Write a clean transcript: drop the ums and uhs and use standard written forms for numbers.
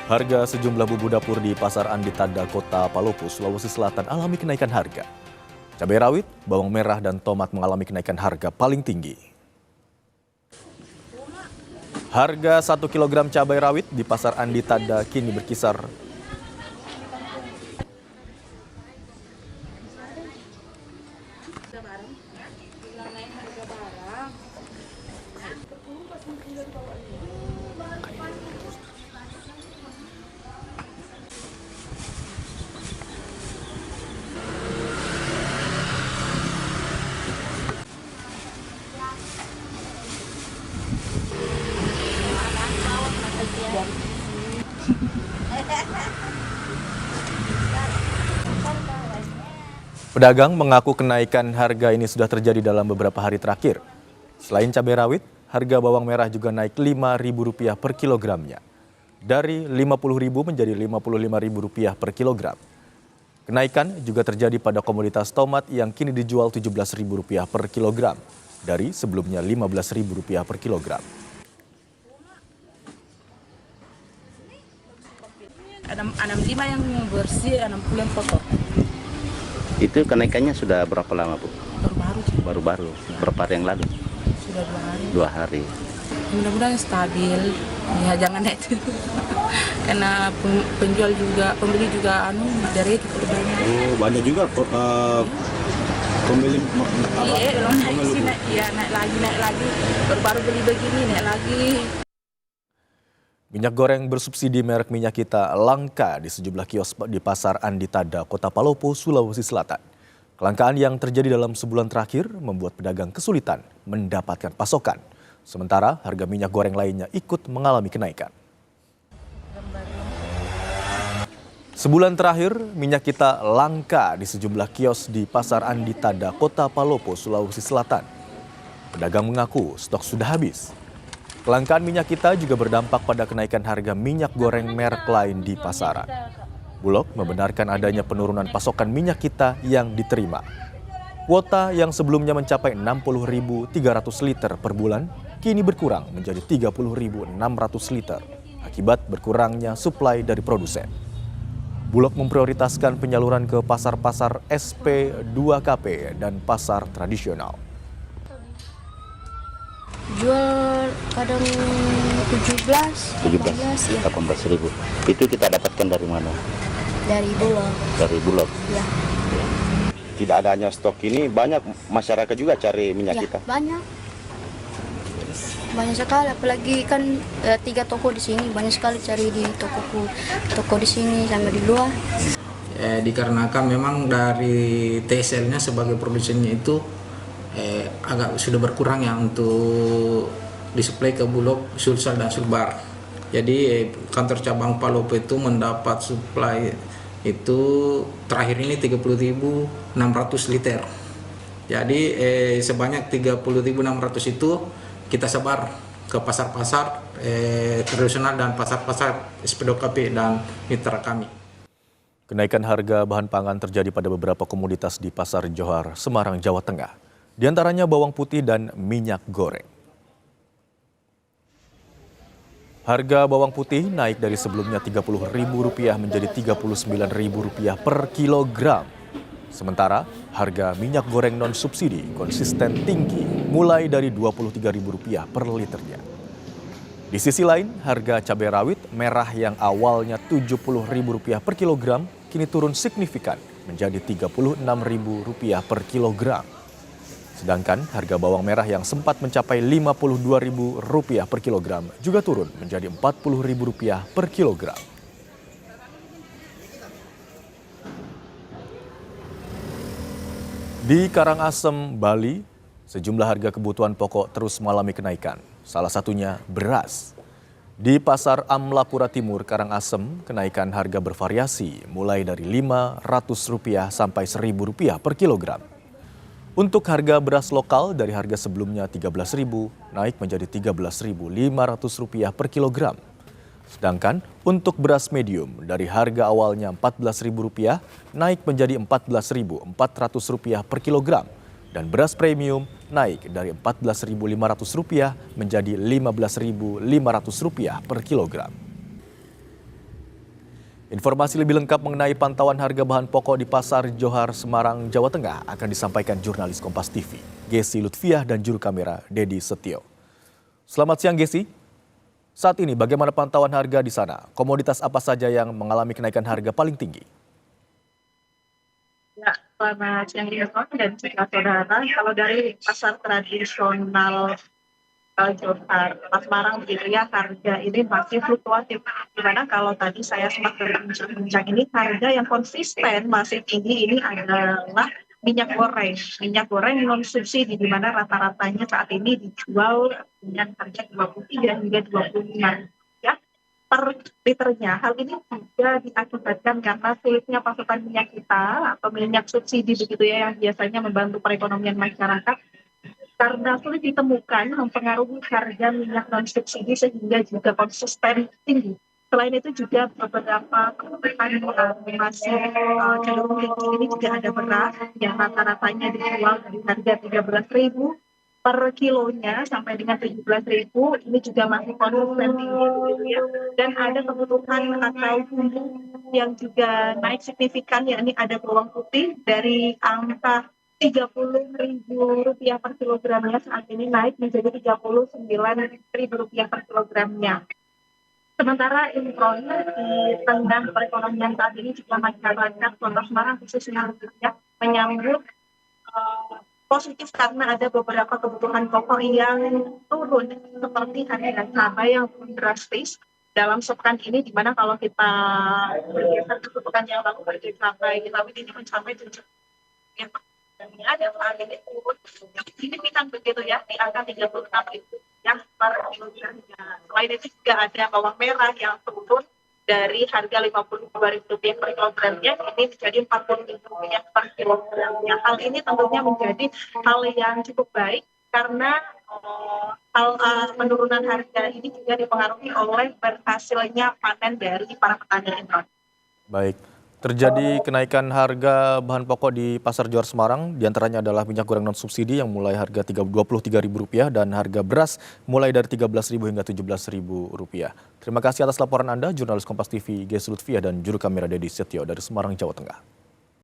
Harga sejumlah bumbu dapur di Pasar Andi Tada, Kota Palopo, Sulawesi Selatan alami kenaikan harga. Cabai rawit, bawang merah, dan tomat mengalami kenaikan harga paling tinggi. Harga 1 kg cabai rawit di Pasar Andi Tada kini berkisar Pedagang mengaku kenaikan harga ini sudah terjadi dalam beberapa hari terakhir. Selain cabai rawit, harga bawang merah juga naik Rp5.000 per kilogramnya. Dari Rp50.000 menjadi Rp55.000 per kilogram. Kenaikan juga terjadi pada komoditas tomat yang kini dijual Rp17.000 per kilogram. Dari sebelumnya Rp15.000 per kilogram. Ada 65 yang bersih, 60 yang kotor. Itu kenaikannya sudah berapa lama, Bu? Baru-baru. Baru-baru. Berapa hari yang lalu? Sudah 2 hari. 2 hari. Mudah-mudahan stabil. Ya jangan naik dulu. Karena penjual juga, pembeli juga dari itu banyak. Oh, banyak juga pembeli. Iya, naik sih, naik lagi. Baru-baru beli begini, naik lagi. Minyak goreng bersubsidi merek Minyak Kita langka di sejumlah kios di Pasar Andi Tada, Kota Palopo, Sulawesi Selatan. Kelangkaan yang terjadi dalam sebulan terakhir membuat pedagang kesulitan mendapatkan pasokan. Sementara harga minyak goreng lainnya ikut mengalami kenaikan. Sebulan terakhir, Minyak Kita langka di sejumlah kios di Pasar Andi Tada, Kota Palopo, Sulawesi Selatan. Pedagang mengaku stok sudah habis. Kelangkaan Minyak Kita juga berdampak pada kenaikan harga minyak goreng merek lain di pasaran. Bulog membenarkan adanya penurunan pasokan Minyak Kita yang diterima. Kuota yang sebelumnya mencapai 60.300 liter per bulan, kini berkurang menjadi 30.600 liter akibat berkurangnya suplai dari produsen. Bulog memprioritaskan penyaluran ke pasar-pasar SP2KP dan pasar tradisional. Jual kadang 17, 18 ribu. Itu kita dapatkan dari mana? dari Bulog. Dari Bulog. Ya, Tidak adanya stok ini, banyak masyarakat juga cari minyak kita. banyak. Banyak sekali, apalagi kan 3 toko di sini, banyak sekali cari di toko di sini sama di luar. Dikarenakan memang dari TSL-nya sebagai produsennya itu agak sudah berkurang ya untuk disuplai ke Bulog, Sulsel dan Sulbar. Jadi kantor cabang Palopo itu mendapat suplai itu terakhir ini 30.600 liter. Jadi sebanyak 30.600 itu kita sebar ke pasar-pasar tradisional dan pasar-pasar SP2KP dan mitra kami. Kenaikan harga bahan pangan terjadi pada beberapa komoditas di Pasar Johar, Semarang, Jawa Tengah. Di antaranya bawang putih dan minyak goreng. Harga bawang putih naik dari sebelumnya Rp30.000 menjadi Rp39.000 per kilogram. Sementara harga minyak goreng non-subsidi konsisten tinggi mulai dari Rp23.000 per liternya. Di sisi lain, harga cabai rawit merah yang awalnya Rp70.000 per kilogram kini turun signifikan menjadi Rp36.000 per kilogram. Sedangkan harga bawang merah yang sempat mencapai Rp52.000 per kilogram juga turun menjadi Rp40.000 per kilogram. Di Karangasem, Bali, sejumlah harga kebutuhan pokok terus mengalami kenaikan. Salah satunya beras. Di Pasar Amlapura Timur, Karangasem, kenaikan harga bervariasi mulai dari Rp500 sampai Rp1.000 per kilogram. Untuk harga beras lokal dari harga sebelumnya Rp13.000 naik menjadi Rp13.500 per kilogram. Sedangkan untuk beras medium dari harga awalnya Rp14.000 naik menjadi Rp14.400 per kilogram. Dan beras premium naik dari Rp14.500 menjadi Rp15.500 per kilogram. Informasi lebih lengkap mengenai pantauan harga bahan pokok di Pasar Johar, Semarang, Jawa Tengah akan disampaikan jurnalis Kompas TV, Gesi Lutfiah dan juru kamera Dedi Setio. Selamat siang Gesi. Saat ini bagaimana pantauan harga di sana? Komoditas apa saja yang mengalami kenaikan harga paling tinggi? Ya, selamat siang Irfan dan juga saudara. Kalau dari pasar tradisional Johar Semarang begitu ya, harga ini masih fluktuatif. Dimana kalau tadi saya sempat berbincang ini, harga yang konsisten masih tinggi ini adalah minyak goreng. Minyak goreng non subsidi, di mana rata-ratanya saat ini dijual dengan harga 23 hingga 25 ya per liternya. Hal ini juga diakibatkan karena sulitnya pasokan minyak kita atau minyak subsidi begitu ya, yang biasanya membantu perekonomian masyarakat, karena sulit ditemukan mempengaruhi harga minyak non subsidi sehingga juga konsisten tinggi. Selain itu juga beberapa kebutuhan masih cenderung tinggi. Ini juga ada beras yang rata-ratanya dijual dari harga 13.000 per kilonya sampai dengan 17.000. Ini juga masih konsisten tinggi begitu ya. Dan ada kebutuhan atau bumbu yang juga naik signifikan, yakni ada bawang putih dari angka Rp30.000 per kilogramnya, saat ini naik menjadi Rp39.000 per kilogramnya. Sementara impor di tengah perekonomian saat ini juga masyarakat Kota Semarang khususnya ya, menyambut positif karena ada beberapa kebutuhan pokok yang turun seperti harga cabai yang drastis dalam sepekan ini, di mana kalau kita bergeser ke sepekan yang lalu harga cabai rawit ini mencapai 7 dan ada saat ini turun signifikan begitu ya, di angka 36.000 yang per kilogramnya. Selain itu juga ada bawang merah yang turun dari harga Rp52.000 per kilogramnya ini menjadi Rp40.000 per kilogramnya. Hal ini tentunya menjadi hal yang cukup baik karena penurunan harga ini juga dipengaruhi oleh berhasilnya panen dari para petani impor. Baik. Terjadi kenaikan harga bahan pokok di Pasar Johar Semarang, diantaranya adalah minyak goreng non-subsidi yang mulai harga Rp23.000 dan harga beras mulai dari Rp13.000 hingga Rp17.000. Terima kasih atas laporan Anda, jurnalis Kompas TV, Gesi Lutfiah dan juru kamera Dedi Setio dari Semarang, Jawa Tengah.